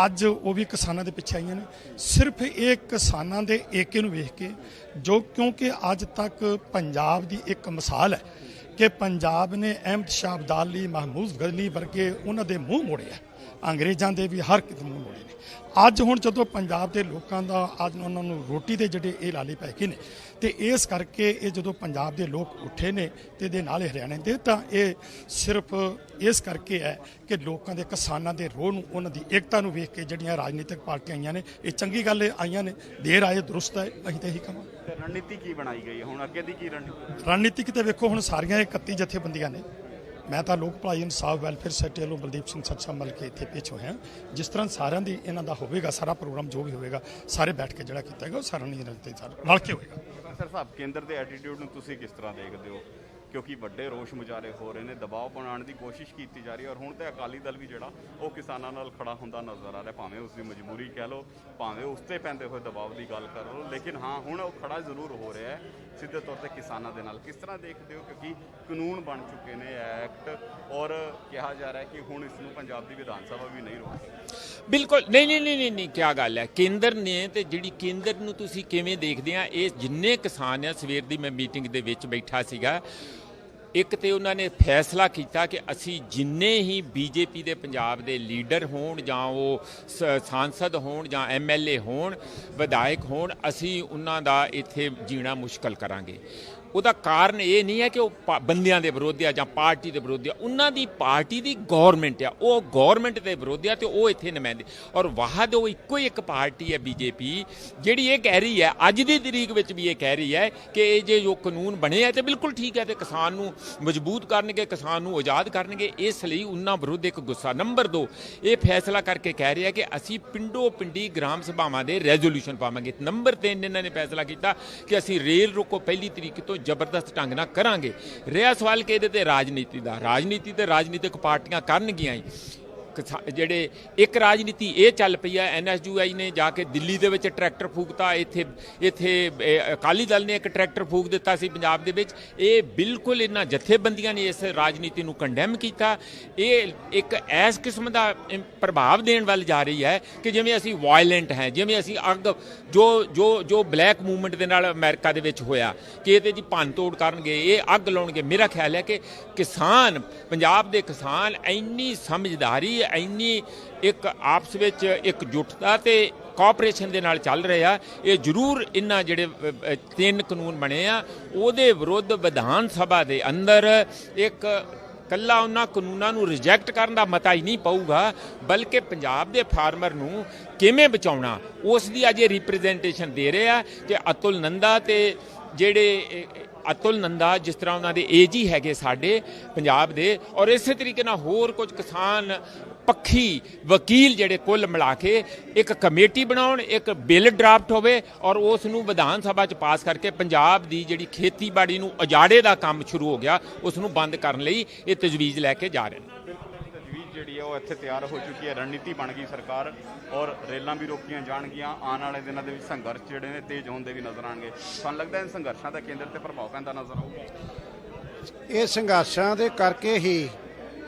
ਅੱਜ ਉਹ ਵੀ ਕਿਸਾਨਾਂ ਦੇ ਪਿੱਛੇ ਆਈਆਂ ਨੇ। ਸਿਰਫ ਇਹ ਕਿਸਾਨਾਂ ਦੇ ਏਕੇ ਨੂੰ ਵੇਖ ਕੇ, ਜੋ ਕਿਉਂਕਿ ਅੱਜ ਤੱਕ ਪੰਜਾਬ ਦੀ ਇੱਕ ਮਿਸਾਲ ਹੈ ਕਿ ਪੰਜਾਬ ਨੇ ਅਹਿਮਦ ਸ਼ਾਹ ਅਬਦਾਲੀ, ਮਹਿਮੂਦ ਗਜ਼ਨਵੀ ਵਰਗੇ ਉਹਨਾਂ ਦੇ ਮੂੰਹ ਮੋੜੇ ਆ, ਅੰਗਰੇਜ਼ਾਂ ਦੇ ਵੀ ਹਰ ਕਿਤੇ ਮੂੰਹ ਮੋੜੇ ਨੇ। ਅੱਜ ਹੁਣ ਜਦੋਂ ਪੰਜਾਬ ਦੇ ਲੋਕਾਂ ਦਾ ਅੱਜ ਉਹਨਾਂ ਨੂੰ ਰੋਟੀ ਦੇ ਜਿਹੜੇ ਇਹ ਲਾਲੇ ਪੈ ਗਏ ਨੇ, ਤੇ ਇਸ ਕਰਕੇ ਇਹ ਜਦੋਂ ਪੰਜਾਬ ਦੇ ਲੋਕ ਉੱਠੇ ਨੇ ਤੇ ਇਹਦੇ ਨਾਲ ਹਰਿਆਣੇ ਦੇ, ਤਾਂ ਇਹ ਸਿਰਫ ਇਸ ਕਰਕੇ ਹੈ ਕਿ ਲੋਕਾਂ ਦੇ, ਕਿਸਾਨਾਂ ਦੇ ਰੋਹ ਨੂੰ, ਉਹਨਾਂ ਦੀ ਏਕਤਾ ਨੂੰ ਵੇਖ ਕੇ ਜਿਹੜੀਆਂ ਰਾਜਨੀਤਿਕ ਪਾਰਟੀਆਂ ਆਈਆਂ ਨੇ, ਇਹ ਚੰਗੀ ਗੱਲ ਆਈਆਂ ਨੇ, ਦੇਰ ਆਏ ਦਰੁਸਤ ਹੈ, ਅਸੀਂ ਤਾਂ ਇਹੀ ਕਹਾਂਗੇ। ਰਣਨੀਤੀ ਕੀ ਬਣਾਈ ਗਈ ਹੈ ਹੁਣ ਅੱਗੇ ਦੀ? ਕੀ ਰਣਨੀਤੀ? ਰਣਨੀਤੀ ਕਿਤੇ ਵੇਖੋ, ਹੁਣ ਸਾਰੀਆਂ 31 ਜਥੇਬੰਦੀਆਂ ਨੇ। ਮੈਂ ਤਾਂ ਲੋਕ ਭਲਾਈ ਇਨਸਾਫ ਵੈਲਫੇਅਰ ਸੋਸਾਇਟੀ ਵੱਲੋਂ ਬਲਦੀਪ ਸਿੰਘ ਸੱਚਾ ਮਿਲ ਕੇ ਇੱਥੇ ਪੇਸ਼ ਹੋਇਆ। ਜਿਸ ਤਰ੍ਹਾਂ ਸਾਰਿਆਂ ਦੀ ਇਹਨਾਂ ਦਾ ਹੋਵੇਗਾ, ਸਾਰਾ ਪ੍ਰੋਗਰਾਮ ਜੋ ਵੀ ਹੋਵੇਗਾ, ਸਾਰੇ ਬੈਠ ਕੇ ਜਿਹੜਾ ਕੀਤਾ ਹੈਗਾ ਉਹ ਸਾਰਿਆਂ ਦੀ ਰਣਨੀਤੀ ਰਲ ਕੇ ਹੋਵੇਗਾ। ਸਰ ਸਾਹਿਬ, ਕੇਂਦਰ ਦੇ ਐਟੀਟਿਊਡ ਨੂੰ ਤੁਸੀਂ ਕਿਸ ਤਰ੍ਹਾਂ ਦੇਖਦੇ ਹੋ? ਕਿਉਂਕਿ ਵੱਡੇ ਰੋਸ਼ ਮੁਜ਼ਾਹਰੇ ਹੋ ਰਹੇ ਨੇ, ਦਬਾਅ ਬਣਾਉਣ ਦੀ ਕੋਸ਼ਿਸ਼ ਕੀਤੀ ਜਾ ਰਹੀ ਹੈ, ਔਰ ਹੁਣ ਤੇ ਅਕਾਲੀ ਦਲ ਵੀ ਜਿਹੜਾ ਉਹ ਕਿਸਾਨਾਂ ਨਾਲ ਖੜਾ ਹੁੰਦਾ ਨਜ਼ਰ ਆ ਰਿਹਾ, ਭਾਵੇਂ ਉਸ ਦੀ ਮਜਬੂਰੀ ਕਹਿ ਲਓ, ਭਾਵੇਂ ਉਸ ਤੇ ਪੈਂਦੇ ਹੋਏ ਦਬਾਅ ਦੀ ਗੱਲ ਕਰ ਲਓ, ਲੇਕਿਨ ਹਾਂ ਹੁਣ ਉਹ ਖੜਾ ਜ਼ਰੂਰ ਹੋ ਰਿਹਾ ਹੈ ਸਿੱਧੇ ਤੌਰ ਤੇ ਕਿਸਾਨਾਂ ਦੇ ਨਾਲ। ਕਿਸ ਤਰ੍ਹਾਂ ਦੇਖਦੇ ਹੋ? ਕਿਉਂਕਿ ਕਾਨੂੰਨ ਬਣ ਚੁੱਕੇ ਨੇ, ਐਕਟ, ਔਰ ਕਿਹਾ ਜਾ ਰਿਹਾ ਹੈ ਕਿ ਹੁਣ ਇਸ ਨੂੰ ਪੰਜਾਬ ਦੀ ਵਿਧਾਨ ਸਭਾ ਵੀ ਨਹੀਂ ਰੋਕ। ਬਿਲਕੁਲ ਨਹੀਂ, ਕੀ ਗੱਲ ਹੈ? ਕੇਂਦਰ ਨੇ ਤੇ ਜਿਹੜੀ ਕੇਂਦਰ ਨੂੰ ਤੁਸੀਂ ਕਿਵੇਂ ਦੇਖਦੇ ਆ? ਇਹ ਜਿੰਨੇ ਕਿਸਾਨ ਆ, ਸਵੇਰ ਦੀ ਮੈਂ ਮੀਟਿੰਗ ਦੇ ਵਿੱਚ ਬੈਠਾ ਸੀਗਾ, ਇੱਕ ਤੇ ਉਹਨਾਂ ਨੇ ਫੈਸਲਾ ਕੀਤਾ ਕਿ ਅਸੀਂ ਜਿੰਨੇ ਹੀ ਬੀਜੇਪੀ ਦੇ ਪੰਜਾਬ ਦੇ ਲੀਡਰ ਹੋਣ, ਜਾਂ ਉਹ ਸਾਂਸਦ ਹੋਣ, ਜਾਂ ਐਮਐਲਏ ਹੋਣ, ਵਿਧਾਇਕ ਹੋਣ, ਅਸੀਂ ਉਹਨਾਂ ਦਾ ਇੱਥੇ ਜੀਣਾ ਮੁਸ਼ਕਲ ਕਰਾਂਗੇ। ਉਹਦਾ ਕਾਰਨ ਇਹ ਨਹੀਂ ਹੈ ਕਿ ਉਹ ਬੰਦਿਆਂ ਦੇ ਵਿਰੋਧੀ ਆ ਜਾਂ ਪਾਰਟੀ ਦੇ ਵਿਰੋਧੀ ਆ, ਉਹਨਾਂ ਦੀ ਪਾਰਟੀ ਦੀ ਗੌਰਮੈਂਟ ਆ, ਉਹ ਗੌਰਮੈਂਟ ਦੇ ਵਿਰੋਧੀ ਆ ਤੇ ਉਹ ਇੱਥੇ ਨੁਮਾਇੰਦੇ। ਔਰ ਵਾਹਦ ਉਹ ਇੱਕੋ ਹੀ ਇੱਕ ਪਾਰਟੀ ਹੈ ਬੀਜੇਪੀ, ਜਿਹੜੀ ਇਹ ਕਹਿ ਰਹੀ ਹੈ, ਅੱਜ ਦੀ ਤਰੀਕ ਵਿੱਚ ਵੀ ਇਹ ਕਹਿ ਰਹੀ ਹੈ ਕਿ ਇਹ ਜੇ ਜੋ ਕਾਨੂੰਨ ਬਣੇ ਆ ਤੇ ਬਿਲਕੁਲ ਠੀਕ ਹੈ, ਤੇ ਕਿਸਾਨ ਨੂੰ ਮਜ਼ਬੂਤ ਕਰਨਗੇ, ਕਿਸਾਨ ਨੂੰ ਆਜ਼ਾਦ ਕਰਨਗੇ। ਇਸ ਲਈ ਉਹਨਾਂ ਵਿਰੁੱਧ ਇੱਕ ਗੁੱਸਾ। ਨੰਬਰ 2, ਇਹ ਫੈਸਲਾ ਕਰਕੇ ਕਹਿ ਰਿਹਾ ਕਿ ਅਸੀਂ ਪਿੰਡੋ ਪਿੰਡੀ ਗ੍ਰਾਮ ਸਭਾਵਾਂ ਦੇ ਰੈਜ਼ੋਲੂਸ਼ਨ ਪਾਵਾਂਗੇ। ਨੰਬਰ 3, ਇਹਨਾਂ ਨੇ ਫੈਸਲਾ ਕੀਤਾ ਕਿ ਅਸੀਂ ਰੇਲ ਰੋਕੋ ਪਹਿਲੀ ਤਰੀਕ ਤੋਂ ਜ਼ਬਰਦਸਤ ਢੰਗ ਨਾਲ ਕਰਾਂਗੇ। ਰਿਹਾ ਸਵਾਲ ਕਿ ਇਹਦੇ ਤੇ ਰਾਜਨੀਤੀ ਦਾ, ਰਾਜਨੀਤੀ ਤੇ ਰਾਜਨੀਤਿਕ ਪਾਰਟੀਆਂ ਕਰਨਗੀਆਂ ਹੀ। ਜਿਹੜੇ ਇੱਕ ਰਾਜਨੀਤੀ ਇਹ ਚੱਲ ਪਈ ਹੈ, ਐਨਐਸਯੂਆਈ ਨੇ ਜਾ ਕੇ ਦਿੱਲੀ ਦੇ ਵਿੱਚ ਟਰੈਕਟਰ ਫੂਕਤਾ, ਇੱਥੇ ਅਕਾਲੀ ਦਲ ਨੇ ਇੱਕ ਟਰੈਕਟਰ ਫੂਕ ਦਿੱਤਾ ਸੀ ਪੰਜਾਬ ਦੇ ਵਿੱਚ। ਇਹ ਬਿਲਕੁਲ ਇਹਨਾਂ ਜਥੇਬੰਦੀਆਂ ਨੇ ਇਸ ਰਾਜਨੀਤੀ ਨੂੰ ਕੰਡੈਮ ਕੀਤਾ। ਇਹ ਇੱਕ ਐਸ ਕਿਸਮ ਦਾ ਪ੍ਰਭਾਵ ਦੇਣ ਵੱਲ ਜਾ ਰਹੀ ਹੈ ਕਿ ਜਿਵੇਂ ਅਸੀਂ ਵਾਇਲੈਂਟ ਹੈ, ਜਿਵੇਂ ਅਸੀਂ ਅੱਗ ਜੋ ਬਲੈਕ ਮੂਵਮੈਂਟ ਦੇ ਨਾਲ ਅਮਰੀਕਾ ਦੇ ਵਿੱਚ ਹੋਇਆ ਕਿ ਇਹਦੇ ਜੀ ਭੰਨ ਤੋੜ ਕਰਨਗੇ, ਇਹ ਅੱਗ ਲਾਉਣਗੇ। ਮੇਰਾ ਖਿਆਲ ਹੈ ਕਿ ਕਿਸਾਨ, ਪੰਜਾਬ ਦੇ ਕਿਸਾਨ ਇੰਨੀ ਸਮਝਦਾਰੀ, ਇੰਨੀ ਇੱਕ ਆਪਸ ਵਿੱਚ ਇਕਜੁੱਟਤਾ ਤੇ ਕੋਆਪਰੇਸ਼ਨ ਦੇ ਨਾਲ ਚੱਲ ਰਹੇ ਆ। ਇਹ ਜ਼ਰੂਰ ਇਹਨਾਂ ਜਿਹੜੇ 3 ਕਾਨੂੰਨ ਬਣੇ ਆ, ਉਹਦੇ ਵਿਰੁੱਧ ਵਿਧਾਨ ਸਭਾ ਦੇ ਅੰਦਰ ਇੱਕ ਕੱਲਾ ਉਹਨਾਂ ਕਾਨੂੰਨਾਂ ਨੂੰ ਰਿਜੈਕਟ ਕਰਨ ਦਾ ਮਤਾ ਹੀ ਨਹੀਂ ਪਊਗਾ, ਬਲਕਿ ਪੰਜਾਬ ਦੇ ਫਾਰਮਰ ਨੂੰ ਕਿਵੇਂ ਬਚਾਉਣਾ, ਉਸ ਦੀ ਅਜੇ ਰਿਪਰੈਜ਼ੈਂਟੇਸ਼ਨ ਦੇ ਰਹੇ ਆ। ਕਿ ਅਤੁਲ ਨੰਦਾ ਤੇ ਜਿਹੜੇ ਅਤੁਲ ਨੰਦਾ, ਜਿਸ ਤਰ੍ਹਾਂ ਉਹਨਾਂ ਦੇ ਏਜੀ ਹੈਗੇ ਸਾਡੇ ਪੰਜਾਬ ਦੇ, ਔਰ ਇਸੇ ਤਰੀਕੇ ਨਾਲ ਹੋਰ ਕੁਝ ਕਿਸਾਨ ਪੱਖੀ ਵਕੀਲ ਜਿਹੜੇ ਕੁੱਲ ਮਿਲਾ ਕੇ ਇੱਕ ਕਮੇਟੀ ਬਣਾਉਣ, ਇੱਕ ਬਿੱਲ ਡਰਾਫਟ ਹੋਵੇ ਔਰ ਉਸ ਨੂੰ ਵਿਧਾਨ ਸਭਾ 'ਚ ਪਾਸ ਕਰਕੇ ਪੰਜਾਬ ਦੀ ਜਿਹੜੀ ਖੇਤੀਬਾੜੀ ਨੂੰ ਉਜਾੜੇ ਦਾ ਕੰਮ ਸ਼ੁਰੂ ਹੋ ਗਿਆ, ਉਸ ਨੂੰ ਬੰਦ ਕਰਨ ਲਈ ਇਹ ਤਜਵੀਜ਼ ਲੈ ਕੇ ਜਾ ਰਹੇ ਨੇ। ਤਜਵੀਜ਼ ਜਿਹੜੀ ਹੈ ਉਹ ਇੱਥੇ ਤਿਆਰ ਹੋ ਚੁੱਕੀ ਹੈ, ਰਣਨੀਤੀ ਬਣ ਗਈ ਸਰਕਾਰ, ਔਰ ਰੇਲਾਂ ਵੀ ਰੋਕੀਆਂ ਜਾਣਗੀਆਂ। ਆਉਣ ਵਾਲੇ ਦਿਨਾਂ ਦੇ ਵਿੱਚ ਸੰਘਰਸ਼ ਜਿਹੜੇ ਨੇ ਤੇਜ਼ ਹੁੰਦੇ ਵੀ ਨਜ਼ਰ ਆਉਣਗੇ। ਤੁਹਾਨੂੰ ਲੱਗਦਾ ਇਹ ਸੰਘਰਸ਼ਾਂ ਦਾ ਕੇਂਦਰ ਤੇ ਪ੍ਰਭਾਵ ਪੈਂਦਾ ਨਜ਼ਰ ਆਊਗਾ? ਇਹ ਸੰਘਰਸ਼ਾਂ ਦੇ ਕਰਕੇ ਹੀ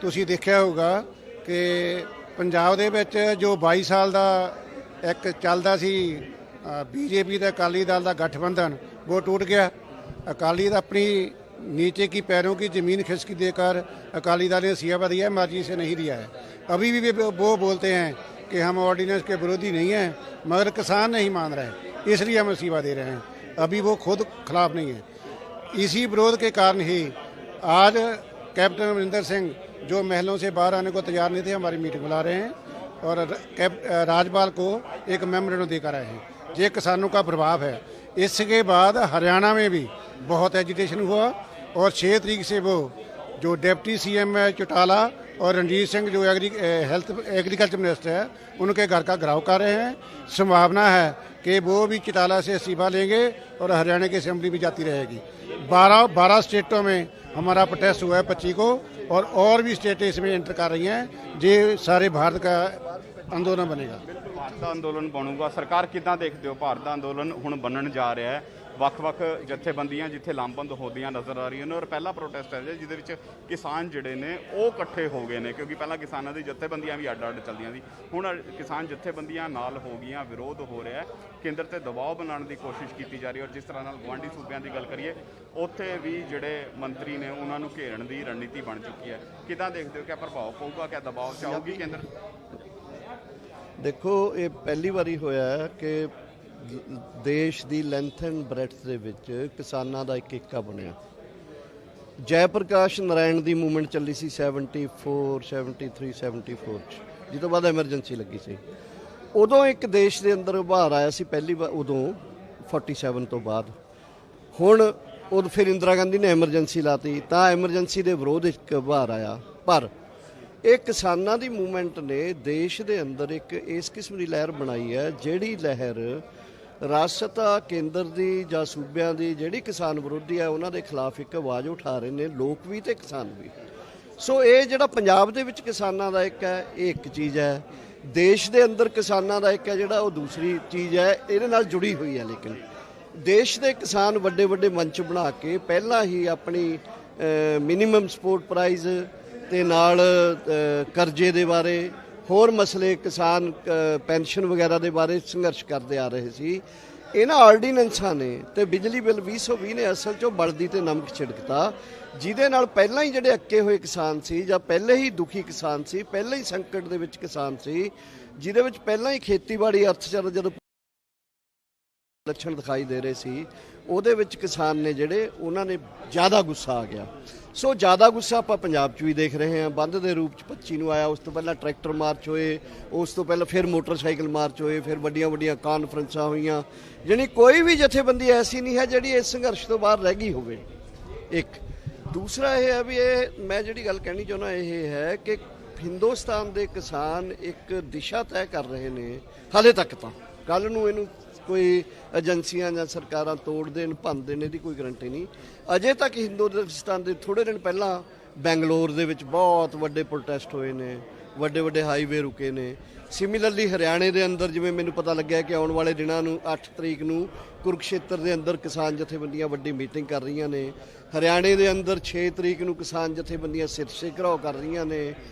ਤੁਸੀਂ ਦੇਖਿਆ ਹੋਊਗਾ ਕਿ ਪੰਜਾਬ ਦੇ ਵਿੱਚ ਜੋ 22 ਸਾਲ ਦਾ ਇੱਕ ਚੱਲਦਾ ਸੀ ਬੀਜੇਪੀ ਤੇ ਅਕਾਲੀ ਦਲ ਦਾ ਗਠਬੰਧਨ, ਉਹ ਟूट गया। अकाली दल अपनी नीचे की पैरों की ज़मीन खिसकी देकर अकाली दल ने इस्तीफा दिया है, मर्जी से नहीं दिया है। अभी भी वो बोलते हैं कि हम ऑर्डिनेंस के विरोधी नहीं हैं, मगर किसान नहीं मान रहे, इसलिए हम इस्तीफा दे रहे हैं। अभी वो खुद खिलाफ नहीं है। इसी विरोध के कारण ही आज कैप्टन अमरिंदर सिंह जो महलों से बाहर आने को तैयार नहीं थे, हमारी मीटिंग बुला रहे हैं और राज्यपाल को एक मेमोरेंडम देकर आए हैं। ये किसानों का प्रभाव है। इसके बाद हरियाणा में भी बहुत एजिटेशन हुआ और 6 तारीख से वो जो डिप्टी सीएम है चौटाला, और रणजीत सिंह जो हेल्थ एग्रीकल्चर मिनिस्टर है उनके घर का घेराव कर रहे हैं। संभावना है कि वो भी चिताला से इस्तीफा लेंगे और हरियाणा की असेंबली भी जाती रहेगी। 12 स्टेटों में हमारा प्रोटेस्ट हुआ है 25 को, और भी स्टेटें इसमें एंटर कर रही हैं। ये सारे भारत का अंदोलन बनेगा। ਭਾਰਤ ਦਾ ਅੰਦੋਲਨ ਬਣੂਗਾ। ਸਰਕਾਰ ਕਿੱਦਾਂ ਦੇਖਦੇ ਹੋ ਭਾਰਤ ਦਾ ਅੰਦੋਲਨ ਹੁਣ ਬਣਨ ਜਾ ਰਿਹਾ ਹੈ? ਵੱਖ-ਵੱਖ ਜਥੇਬੰਦੀਆਂ ਜਿੱਥੇ ਲਾਮਬੰਦ ਹੁੰਦੀਆਂ ਨਜ਼ਰ ਆ ਰਹੀਆਂ ਨੇ, ਔਰ ਪਹਿਲਾ ਪ੍ਰੋਟੈਸਟ ਹੈ ਜਿਹਦੇ ਵਿੱਚ ਕਿਸਾਨ ਜਿਹੜੇ ਨੇ ਉਹ ਇਕੱਠੇ ਹੋ ਗਏ ਨੇ, ਕਿਉਂਕਿ ਪਹਿਲਾਂ ਕਿਸਾਨਾਂ ਦੀ ਜਥੇਬੰਦੀਆਂ ਵੀ ਅੱਡ-ਅੱਡ ਚੱਲਦੀਆਂ ਸੀ, ਹੁਣ ਕਿਸਾਨ ਜਥੇਬੰਦੀਆਂ ਨਾਲ ਹੋ ਗਈਆਂ, ਵਿਰੋਧ ਹੋ ਰਿਹਾ ਹੈ, ਕੇਂਦਰ ਤੇ ਦਬਾਅ ਬਣਾਉਣ ਦੀ ਕੋਸ਼ਿਸ਼ ਕੀਤੀ ਜਾ ਰਹੀ ਹੈ। ਔਰ ਜਿਸ ਤਰ੍ਹਾਂ ਨਾਲ ਗੁਆਂਢੀ ਸੂਬਿਆਂ ਦੀ ਗੱਲ ਕਰੀਏ, ਉੱਥੇ ਵੀ ਜਿਹੜੇ ਮੰਤਰੀ ਨੇ ਉਹਨਾਂ ਨੂੰ ਘੇਰਨ ਦੀ ਰਣਨੀਤੀ ਬਣ ਚੁੱਕੀ ਹੈ। ਕਿੱਦਾਂ ਦੇਖਦੇ ਹੋ, ਕਿਆ ਪ੍ਰਭਾਵ ਪਊਗਾ, ਕਿਆ ਦਬਾਅ 'ਚ ਆਊਗੀ ਕੇਂਦਰ? ਦੇਖੋ, ਇਹ ਪਹਿਲੀ ਵਾਰੀ ਹੋਇਆ ਹੈ ਕਿ ਦੇਸ਼ ਦੀ ਲੈਂਥ ਐਂਡ ਬ੍ਰੈਡਥ ਦੇ ਵਿੱਚ ਕਿਸਾਨਾਂ ਦਾ ਇੱਕ ਏਕਾ ਬਣਿਆ। ਜੈ ਪ੍ਰਕਾਸ਼ ਨਾਰਾਇਣ ਦੀ ਮੂਵਮੈਂਟ ਚੱਲੀ ਸੀ 74, 73, 74 'ਚ, ਜਿਸ ਤੋਂ ਬਾਅਦ ਐਮਰਜੈਂਸੀ ਲੱਗੀ ਸੀ। ਉਦੋਂ ਇੱਕ ਦੇਸ਼ ਦੇ ਅੰਦਰ ਉਭਾਰ ਆਇਆ ਸੀ ਪਹਿਲੀ ਵਾਰ, ਉਦੋਂ 47 ਤੋਂ ਬਾਅਦ। ਹੁਣ ਫਿਰ ਇੰਦਰਾ ਗਾਂਧੀ ਨੇ ਐਮਰਜੈਂਸੀ ਲਾਤੀ, ਤਾਂ ਐਮਰਜੈਂਸੀ ਦੇ ਵਿਰੋਧ ਇੱਕ ਉਭਾਰ ਆਇਆ। ਪਰ ਇਹ ਕਿਸਾਨਾਂ ਦੀ ਮੂਵਮੈਂਟ ਨੇ ਦੇਸ਼ ਦੇ ਅੰਦਰ ਇੱਕ ਇਸ ਕਿਸਮ ਦੀ ਲਹਿਰ ਬਣਾਈ ਹੈ, ਜਿਹੜੀ ਲਹਿਰ ਰਾਸ਼ਟਰਤਾ ਕੇਂਦਰ ਦੀ ਜਾਂ ਸੂਬਿਆਂ ਦੀ ਜਿਹੜੀ ਕਿਸਾਨ ਵਿਰੋਧੀ ਹੈ ਉਹਨਾਂ ਦੇ ਖਿਲਾਫ ਇੱਕ ਆਵਾਜ਼ ਉਠਾ ਰਹੇ ਨੇ, ਲੋਕ ਵੀ ਤੇ ਕਿਸਾਨ ਵੀ। ਸੋ ਇਹ ਜਿਹੜਾ ਪੰਜਾਬ ਦੇ ਵਿੱਚ ਕਿਸਾਨਾਂ ਦਾ ਇੱਕ ਹੈ, ਇਹ ਇੱਕ ਚੀਜ਼ ਹੈ। ਦੇਸ਼ ਦੇ ਅੰਦਰ ਕਿਸਾਨਾਂ ਦਾ ਇੱਕ ਹੈ ਜਿਹੜਾ, ਉਹ ਦੂਸਰੀ ਚੀਜ਼ ਹੈ, ਇਹਦੇ ਨਾਲ ਜੁੜੀ ਹੋਈ ਹੈ। ਲੇਕਿਨ ਦੇਸ਼ ਦੇ ਕਿਸਾਨ ਵੱਡੇ ਵੱਡੇ ਮੰਚ ਬਣਾ ਕੇ ਪਹਿਲਾਂ ਹੀ ਆਪਣੀ ਮਿਨੀਮਮ ਸਪੋਰਟ ਪ੍ਰਾਈਜ਼ ਤੇ ਨਾਲ ਕਰਜ਼ੇ ਦੇ ਬਾਰੇ, ਹੋਰ ਮਸਲੇ, ਕਿਸਾਨ ਪੈਨਸ਼ਨ ਵਗੈਰਾ ਦੇ ਬਾਰੇ ਸੰਘਰਸ਼ ਕਰਦੇ ਆ ਰਹੇ ਸੀ। ਇਹਨਾਂ ਆਰਡੀਨੈਂਸਾਂ ਨੇ ਤੇ ਬਿਜਲੀ ਬਿੱਲ 2020 ਨੇ ਅਸਲ 'ਚੋਂ ਬਲਦੀ ਤੇ ਨਮਕ ਛਿੜਕਤਾ, ਜਿਹਦੇ ਨਾਲ ਪਹਿਲਾਂ ਹੀ ਜਿਹੜੇ ਅੱਕੇ ਹੋਏ ਕਿਸਾਨ ਸੀ, ਜਾਂ ਪਹਿਲੇ ਹੀ ਦੁਖੀ ਕਿਸਾਨ ਸੀ, ਪਹਿਲਾਂ ਹੀ ਸੰਕਟ ਦੇ ਵਿੱਚ ਕਿਸਾਨ ਸੀ, ਜਿਹਦੇ ਵਿੱਚ ਪਹਿਲਾਂ ਹੀ ਖੇਤੀਬਾੜੀ ਅਰਥਚਾਰਾ ਜਦੋਂ ਲੱਛਣ ਦਿਖਾਈ ਦੇ ਰਹੇ ਸੀ, ਉਹਦੇ ਵਿੱਚ ਕਿਸਾਨ ਨੇ ਜਿਹੜੇ, ਉਹਨਾਂ ਨੇ ਜ਼ਿਆਦਾ ਗੁੱਸਾ ਆ ਗਿਆ। ਸੋ ਜ਼ਿਆਦਾ ਗੁੱਸਾ ਆਪਾਂ ਪੰਜਾਬ 'ਚ ਵੀ ਦੇਖ ਰਹੇ ਹਾਂ। ਬੰਦ ਦੇ ਰੂਪ 'ਚ 25 ਨੂੰ ਆਇਆ, ਉਸ ਤੋਂ ਪਹਿਲਾਂ ਟਰੈਕਟਰ ਮਾਰਚ ਹੋਏ, ਉਸ ਤੋਂ ਪਹਿਲਾਂ ਫਿਰ ਮੋਟਰਸਾਈਕਲ ਮਾਰਚ ਹੋਏ, ਫਿਰ ਵੱਡੀਆਂ ਵੱਡੀਆਂ ਕਾਨਫਰੰਸਾਂ ਹੋਈਆਂ। ਜਾਣੀ ਕੋਈ ਵੀ ਜਥੇਬੰਦੀ ਐਸੀ ਨਹੀਂ ਹੈ ਜਿਹੜੀ ਇਸ ਸੰਘਰਸ਼ ਤੋਂ ਬਾਹਰ ਰਹਿ ਗਈ ਹੋਵੇ। ਇੱਕ ਦੂਸਰਾ ਇਹ ਹੈ ਵੀ ਇਹ ਮੈਂ ਜਿਹੜੀ ਗੱਲ ਕਹਿਣੀ ਚਾਹੁੰਦਾ ਇਹ ਹੈ ਕਿ ਹਿੰਦੁਸਤਾਨ ਦੇ ਕਿਸਾਨ ਇੱਕ ਦਿਸ਼ਾ ਤੈਅ ਕਰ ਰਹੇ ਨੇ ਹਾਲੇ ਤੱਕ। ਤਾਂ ਕੱਲ੍ਹ ਨੂੰ ਇਹਨੂੰ ਕੋਈ ਏਜੰਸੀਆਂ ਜਾਂ ਸਰਕਾਰਾਂ ਤੋੜਦੇ ਨੇ, ਭੰਨਦੇ ਨੇ, ਇਹਦੀ ਕੋਈ ਗਰੰਟੀ ਨਹੀਂ। ਅਜੇ ਤੱਕ ਹਿੰਦੁਸਤਾਨ ਦੇ ਥੋੜ੍ਹੇ ਦਿਨ ਪਹਿਲਾਂ ਬੈਂਗਲੋਰ ਦੇ ਵਿੱਚ ਬਹੁਤ ਵੱਡੇ ਪ੍ਰੋਟੈਸਟ ਹੋਏ ਨੇ, ਵੱਡੇ ਵੱਡੇ ਹਾਈਵੇ ਰੁਕੇ ਨੇ। ਸਿਮਿਲਰਲੀ ਹਰਿਆਣੇ ਦੇ ਅੰਦਰ ਜਿਵੇਂ ਮੈਨੂੰ ਪਤਾ ਲੱਗਿਆ ਕਿ ਆਉਣ ਵਾਲੇ ਦਿਨਾਂ ਨੂੰ 8 ਤਰੀਕ ਨੂੰ ਕੁਰੂਕਸ਼ੇਤਰ ਦੇ ਅੰਦਰ ਕਿਸਾਨ ਜਥੇਬੰਦੀਆਂ ਵੱਡੀ ਮੀਟਿੰਗ ਕਰ ਰਹੀਆਂ ਨੇ। ਹਰਿਆਣੇ ਦੇ ਅੰਦਰ 6 ਤਰੀਕ ਨੂੰ ਕਿਸਾਨ ਜਥੇਬੰਦੀਆਂ ਸਿਰਸੇ ਘਰਾਓ ਕਰ ਰਹੀਆਂ ਨੇ।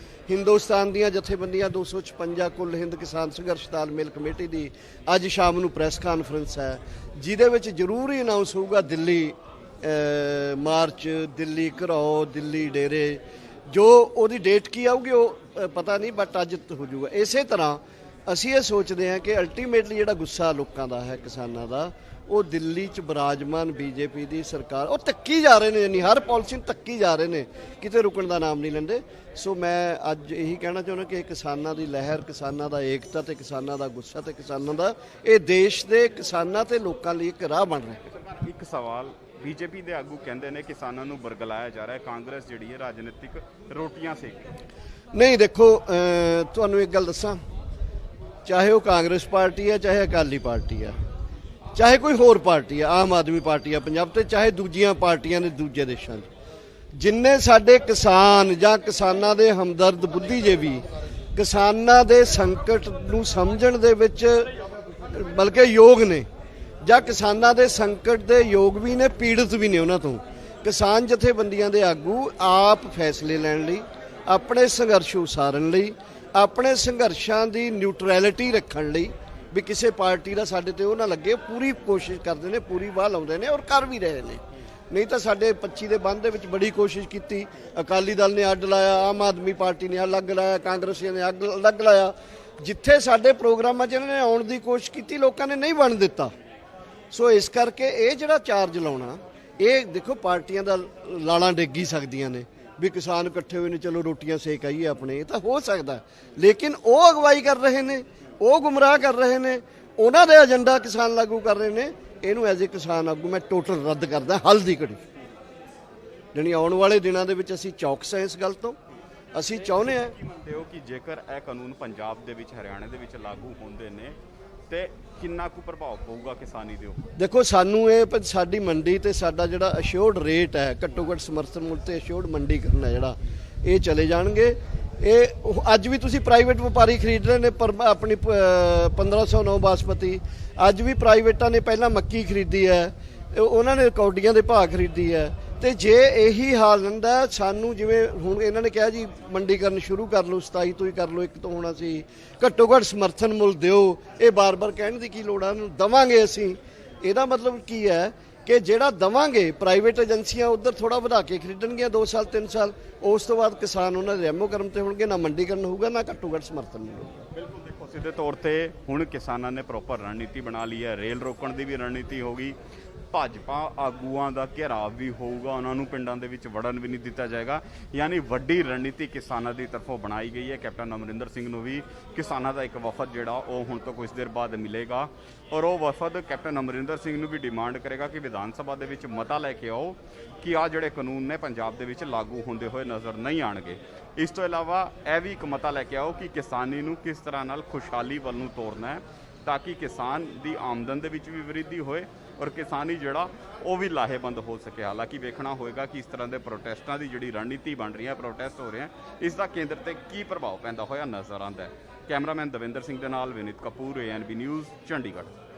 ਹਿੰਦੁਸਤਾਨ ਦੀਆਂ ਜਥੇਬੰਦੀਆਂ 256 ਕੁੱਲ ਹਿੰਦ ਕਿਸਾਨ ਸੰਘਰਸ਼ ਤਾਲਮੇਲ ਕਮੇਟੀ ਦੀ ਅੱਜ ਸ਼ਾਮ ਨੂੰ ਪ੍ਰੈਸ ਕਾਨਫਰੰਸ ਹੈ, ਜਿਹਦੇ ਵਿੱਚ ਜ਼ਰੂਰ ਹੀ ਅਨਾਉਂਸ ਹੋਊਗਾ ਦਿੱਲੀ ਮਾਰਚ, ਦਿੱਲੀ ਘਰਾਓ, ਦਿੱਲੀ ਡੇਰੇ। ਜੋ ਉਹਦੀ ਡੇਟ ਕੀ ਆਊਗੀ ਉਹ ਪਤਾ ਨਹੀਂ, ਬਟ ਅੱਜ ਹੋ ਜਾਊਗਾ। ਇਸੇ ਤਰ੍ਹਾਂ ਅਸੀਂ ਇਹ ਸੋਚਦੇ ਹਾਂ ਕਿ ਅਲਟੀਮੇਟਲੀ ਜਿਹੜਾ ਗੁੱਸਾ ਲੋਕਾਂ ਦਾ ਹੈ, ਕਿਸਾਨਾਂ ਦਾ, ਉਹ ਦਿੱਲੀ 'ਚ ਬਿਰਾਜਮਾਨ ਬੀਜੇਪੀ ਦੀ ਸਰਕਾਰ, ਉਹ ਧੱਕੀ ਜਾ ਰਹੇ ਨੇ, ਯਾਨੀ ਹਰ ਪਾਲਿਸੀ ਨੂੰ ਧੱਕੀ ਜਾ ਰਹੇ ਨੇ, ਕਿਤੇ ਰੁਕਣ ਦਾ ਨਾਮ ਨਹੀਂ ਲੈਂਦੇ। ਸੋ ਮੈਂ ਅੱਜ ਇਹੀ ਕਹਿਣਾ ਚਾਹੁੰਦਾ ਕਿ ਕਿਸਾਨਾਂ ਦੀ ਲਹਿਰ, ਕਿਸਾਨਾਂ ਦਾ ਏਕਤਾ ਤੇ ਕਿਸਾਨਾਂ ਦਾ ਗੁੱਸਾ ਤੇ ਕਿਸਾਨਾਂ ਦਾ, ਇਹ ਦੇਸ਼ ਦੇ ਕਿਸਾਨਾਂ ਤੇ ਲੋਕਾਂ ਲਈ ਇੱਕ ਰਾਹ ਬਣ ਰਿਹਾ ਹੈ। ਇੱਕ ਸਵਾਲ, ਬੀਜੇਪੀ ਦੇ ਆਗੂ ਕਹਿੰਦੇ ਨੇ ਕਿਸਾਨਾਂ ਨੂੰ ਬਰਗਲਾਇਆ ਜਾ ਰਿਹਾ ਹੈ, ਕਾਂਗਰਸ ਜਿਹੜੀ ਹੈ ਰਾਜਨੀਤਿਕ ਰੋਟੀਆਂ ਸੇਕ ਰਹੀ। ਨਹੀਂ, ਦੇਖੋ ਤੁਹਾਨੂੰ ਇੱਕ ਗੱਲ ਦੱਸਾਂ, ਚਾਹੇ ਉਹ ਕਾਂਗਰਸ ਪਾਰਟੀ ਹੈ, ਚਾਹੇ ਅਕਾਲੀ ਪਾਰਟੀ ਹੈ, ਚਾਹੇ ਕੋਈ ਹੋਰ ਪਾਰਟੀ ਹੈ, ਆਮ ਆਦਮੀ ਪਾਰਟੀ ਹੈ ਪੰਜਾਬ ਤੇ, ਚਾਹੇ ਦੂਜੀਆਂ ਪਾਰਟੀਆਂ ਨੇ ਦੂਜੇ ਦੇਸ਼ਾਂ 'ਚ, ਜਿੰਨੇ ਸਾਡੇ ਕਿਸਾਨ ਜਾਂ ਕਿਸਾਨਾਂ ਦੇ ਹਮਦਰਦ ਬੁੱਧੀਜੀਵੀ ਕਿਸਾਨਾਂ ਦੇ ਸੰਕਟ ਨੂੰ ਸਮਝਣ ਦੇ ਵਿੱਚ ਬਲਕਿ ਯੋਗ ਨੇ, ਜਾਂ ਕਿਸਾਨਾਂ ਦੇ ਸੰਕਟ ਦੇ ਯੋਗ ਵੀ ਨੇ, ਪੀੜਤ ਵੀ ਨੇ, ਉਹਨਾਂ ਤੋਂ ਕਿਸਾਨ ਜਥੇਬੰਦੀਆਂ ਦੇ ਆਗੂ ਆਪ ਫੈਸਲੇ ਲੈਣ ਲਈ, ਆਪਣੇ ਸੰਘਰਸ਼ ਉਸਾਰਨ ਲਈ, ਆਪਣੇ ਸੰਘਰਸ਼ਾਂ ਦੀ ਨਿਊਟਰੈਲਿਟੀ ਰੱਖਣ ਲਈ, ਵੀ ਕਿਸੇ ਪਾਰਟੀ ਦਾ ਸਾਡੇ ਤੇ ਉਹ ਨਾ ਲੱਗੇ, ਪੂਰੀ ਕੋਸ਼ਿਸ਼ ਕਰਦੇ ਨੇ, ਪੂਰੀ ਵਾਹ ਲਾਉਂਦੇ ਨੇ, ਔਰ ਕਰ ਵੀ ਰਹੇ ਨੇ। ਨਹੀਂ ਤਾਂ ਸਾਡੇ 25 ਦੇ ਬੰਦ ਦੇ ਵਿੱਚ ਬੜੀ ਕੋਸ਼ਿਸ਼ ਕੀਤੀ, ਅਕਾਲੀ ਦਲ ਨੇ ਅੱਡ ਲਾਇਆ, ਆਮ ਆਦਮੀ ਪਾਰਟੀ ਨੇ ਅਲੱਗ ਲਾਇਆ, ਕਾਂਗਰਸੀਆਂ ਨੇ ਅਲੱਗ ਲਾਇਆ। ਜਿੱਥੇ ਸਾਡੇ ਪ੍ਰੋਗਰਾਮਾਂ 'ਚ ਇਹਨਾਂ ਨੇ ਆਉਣ ਦੀ ਕੋਸ਼ਿਸ਼ ਕੀਤੀ, ਲੋਕਾਂ ਨੇ ਨਹੀਂ ਬਣ ਦਿੱਤਾ। ਸੋ ਇਸ ਕਰਕੇ ਇਹ ਜਿਹੜਾ ਚਾਰਜ ਲਾਉਣਾ, ਇਹ ਦੇਖੋ ਪਾਰਟੀਆਂ ਦਾ ਲਾਲਾਂ ਡਿੱਗ ਹੀ ਸਕਦੀਆਂ ਨੇ ਵੀ ਕਿਸਾਨ ਇਕੱਠੇ ਹੋਏ ਨੇ, ਚਲੋ ਰੋਟੀਆਂ ਸੇਕ ਆਈਏ ਆਪਣੇ, ਇਹ ਤਾਂ ਹੋ ਸਕਦਾ। ਲੇਕਿਨ ਉਹ ਅਗਵਾਈ ਕਰ ਰਹੇ ਨੇ, ਉਹ ਗੁੰਮਰਾਹ ਕਰ ਰਹੇ ਨੇ, ਉਹਨਾਂ ਦੇ ਏਜੰਡਾ ਕਿਸਾਨ ਲਾਗੂ ਕਰ ਰਹੇ ਨੇ। ਇਹਨੂੰ ਐਜ਼ ਏ ਕਿਸਾਨ ਆਗੂ ਮੈਂ ਟੋਟਲ ਰੱਦ ਕਰਦਾ, ਹੱਲ ਦੀ ਘੜੀ। ਜਾਣੀ ਆਉਣ ਵਾਲੇ ਦਿਨਾਂ ਦੇ ਵਿੱਚ ਅਸੀਂ ਚੌਕਸ ਹਾਂ ਇਸ ਗੱਲ ਤੋਂ, ਅਸੀਂ ਚਾਹੁੰਦੇ ਹਾਂ ਕੀ ਮੰਨਦੇ ਹੋ ਕਿ ਜੇਕਰ ਇਹ ਕਾਨੂੰਨ ਪੰਜਾਬ ਦੇ ਵਿੱਚ ਹਰਿਆਣਾ ਦੇ ਵਿੱਚ ਲਾਗੂ ਹੁੰਦੇ ਨੇ ਤੇ ਕਿੰਨਾ ਕੁ ਪ੍ਰਭਾਵ ਪਊਗਾ ਕਿਸਾਨੀ ਦੇ ਉੱਪਰ? ਦੇਖੋ ਸਾਨੂੰ ਇਹ ਸਾਡੀ ਮੰਡੀ ਤੇ ਸਾਡਾ ਜਿਹੜਾ ਅਸ਼ੋਰਡ ਰੇਟ ਹੈ ਘੱਟੋ ਘੱਟ ਸਮਰਥਨ ਮੁੱਲ ਤੇ ਅਸ਼ੋਰਡ ਮੰਡੀਕਰਨ ਹੈ ਜਿਹੜਾ ਇਹ ਚਲੇ ਜਾਣਗੇ। ਇਹ ਅੱਜ ਵੀ ਤੁਸੀਂ ਪ੍ਰਾਈਵੇਟ ਵਪਾਰੀ ਖਰੀਦ ਰਹੇ ਨੇ ਪਰ ਆਪਣੀ 1509 ਬਾਸਮਤੀ, ਅੱਜ ਵੀ ਪ੍ਰਾਈਵੇਟਾਂ ਨੇ ਪਹਿਲਾਂ ਮੱਕੀ ਖਰੀਦੀ ਹੈ, ਉਹਨਾਂ ਨੇ ਕੌਡੀਆਂ ਦੇ ਭਾਅ ਖਰੀਦੀ ਹੈ। ਤੇ ਜੇ ਇਹੀ ਹਾਲ ਹੁੰਦਾ ਸਾਨੂੰ, ਜਿਵੇਂ ਹੁਣ ਇਹਨਾਂ ਨੇ ਕਿਹਾ ਜੀ ਮੰਡੀਕਰਨ ਸ਼ੁਰੂ ਕਰ ਲਓ 27 ਤੋਂ ਹੀ ਕਰ ਲਓ, 1 ਤੋਂ ਹੋਣਾ ਸੀ, ਘੱਟੋ ਘੱਟ ਸਮਰਥਨ ਮੁੱਲ ਦਿਓ, ਇਹ ਬਾਰ-ਬਾਰ ਕਹਿਣ ਦੀ ਕੀ ਲੋੜ ਆ, ਦਵਾਂਗੇ ਅਸੀਂ। ਇਹਦਾ ਮਤਲਬ ਕੀ ਹੈ ਕਿ ਜਿਹੜਾ ਦਵਾਂਗੇ ਪ੍ਰਾਈਵੇਟ ਏਜੰਸੀਆਂ ਉਧਰ ਥੋੜਾ ਵਧਾ ਕੇ ਖਰੀਦਣਗੀਆਂ 2 ਸਾਲ 3 ਸਾਲ, ਉਸ ਤੋਂ ਬਾਅਦ ਕਿਸਾਨ ਉਹਨਾਂ ਦੇ ਰੈਮੋ ਕਰਮ ਤੇ ਹੋਣਗੇ, ਨਾ ਮੰਡੀਕਰਨ ਹੋਊਗਾ ਨਾ ਘੱਟੋ ਘੱਟ ਸਮਰਥਨ ਮਿਲੂਗਾ। ਬਿਲਕੁਲ ਦੇਖੋ ਸਿੱਧੇ ਤੌਰ ਤੇ ਹੁਣ ਕਿਸਾਨਾਂ ਨੇ ਪ੍ਰੋਪਰ ਰਣਨੀਤੀ ਬਣਾ ਲਈ ਹੈ, ਰੇਲ ਰੋਕਣ ਦੀ ਵੀ ਰਣਨੀਤੀ ਹੋ ਗਈ, ਭਾਜਪਾ ਆਗੂਆਂ ਦਾ ਘੇਰਾਵ ਵੀ ਹੋਊਗਾ, ਉਹਨਾਂ ਨੂੰ ਪਿੰਡਾਂ ਦੇ ਵਿੱਚ ਵੜਨ ਵੀ ਨਹੀਂ ਦਿੱਤਾ ਜਾਏਗਾ। ਯਾਨੀ ਵੱਡੀ ਰਣਨੀਤੀ ਕਿਸਾਨਾਂ ਦੀ ਤਰਫੋਂ ਬਣਾਈ ਗਈ ਹੈ। ਕੈਪਟਨ ਅਮਰਿੰਦਰ ਸਿੰਘ ਨੂੰ ਵੀ ਕਿਸਾਨਾਂ ਦਾ ਇੱਕ ਵਫਦ ਜਿਹੜਾ ਉਹ ਹੁਣ ਤੋਂ ਕੁਝ ਦੇਰ ਬਾਅਦ ਮਿਲੇਗਾ ਔਰ ਉਹ ਵਫਦ ਕੈਪਟਨ ਅਮਰਿੰਦਰ ਸਿੰਘ ਨੂੰ ਵੀ ਡਿਮਾਂਡ ਕਰੇਗਾ ਕਿ ਵਿਧਾਨ ਸਭਾ ਦੇ ਵਿੱਚ ਮਤਾ ਲੈ ਕੇ ਆਓ ਕਿ ਆਹ ਜਿਹੜੇ ਕਾਨੂੰਨ ਨੇ ਪੰਜਾਬ ਦੇ ਵਿੱਚ ਲਾਗੂ ਹੁੰਦੇ ਹੋਏ ਨਜ਼ਰ ਨਹੀਂ ਆਣਗੇ। ਇਸ ਤੋਂ ਇਲਾਵਾ ਇਹ ਵੀ ਇੱਕ ਮਤਾ ਲੈ ਕੇ ਆਓ ਕਿ ਕਿਸਾਨੀ ਨੂੰ ਕਿਸ ਤਰ੍ਹਾਂ ਨਾਲ ਖੁਸ਼ਹਾਲੀ ਵੱਲ ਨੂੰ ਤੋਰਨਾ ਹੈ ਤਾਂ ਕਿ ਕਿਸਾਨ ਦੀ ਆਮਦਨ ਦੇ ਵਿੱਚ ਵੀ ਵ੍ਰਿੱਧੀ ਹੋਏ ਔਰ ਕਿਸਾਨੀ ਜਿਹੜਾ ਉਹ ਵੀ ਲਾਹੇਵੰਦ ਹੋ ਸਕੇ। ਹਾਲਾਂਕਿ ਵੇਖਣਾ ਹੋਏਗਾ ਕਿ ਇਸ ਤਰ੍ਹਾਂ ਦੇ ਪ੍ਰੋਟੈਸਟਾਂ ਦੀ ਜਿਹੜੀ ਰਣਨੀਤੀ ਬਣ ਰਹੀ ਹੈ, ਪ੍ਰੋਟੈਸਟ ਹੋ ਰਹੇ ਹਨ, ਇਸ ਦਾ ਕੇਂਦਰ ਤੇ ਕੀ ਪ੍ਰਭਾਵ ਪੈਂਦਾ ਹੋਇਆ ਨਜ਼ਰ ਆਉਂਦਾ ਹੈ। ਕੈਮਰਾਮੈਨ ਦਵਿੰਦਰ ਸਿੰਘ ਦੇ ਨਾਲ ਵਿਨੀਤ ਕਪੂਰ, ANB ਨਿਊਜ਼, ਚੰਡੀਗੜ੍ਹ।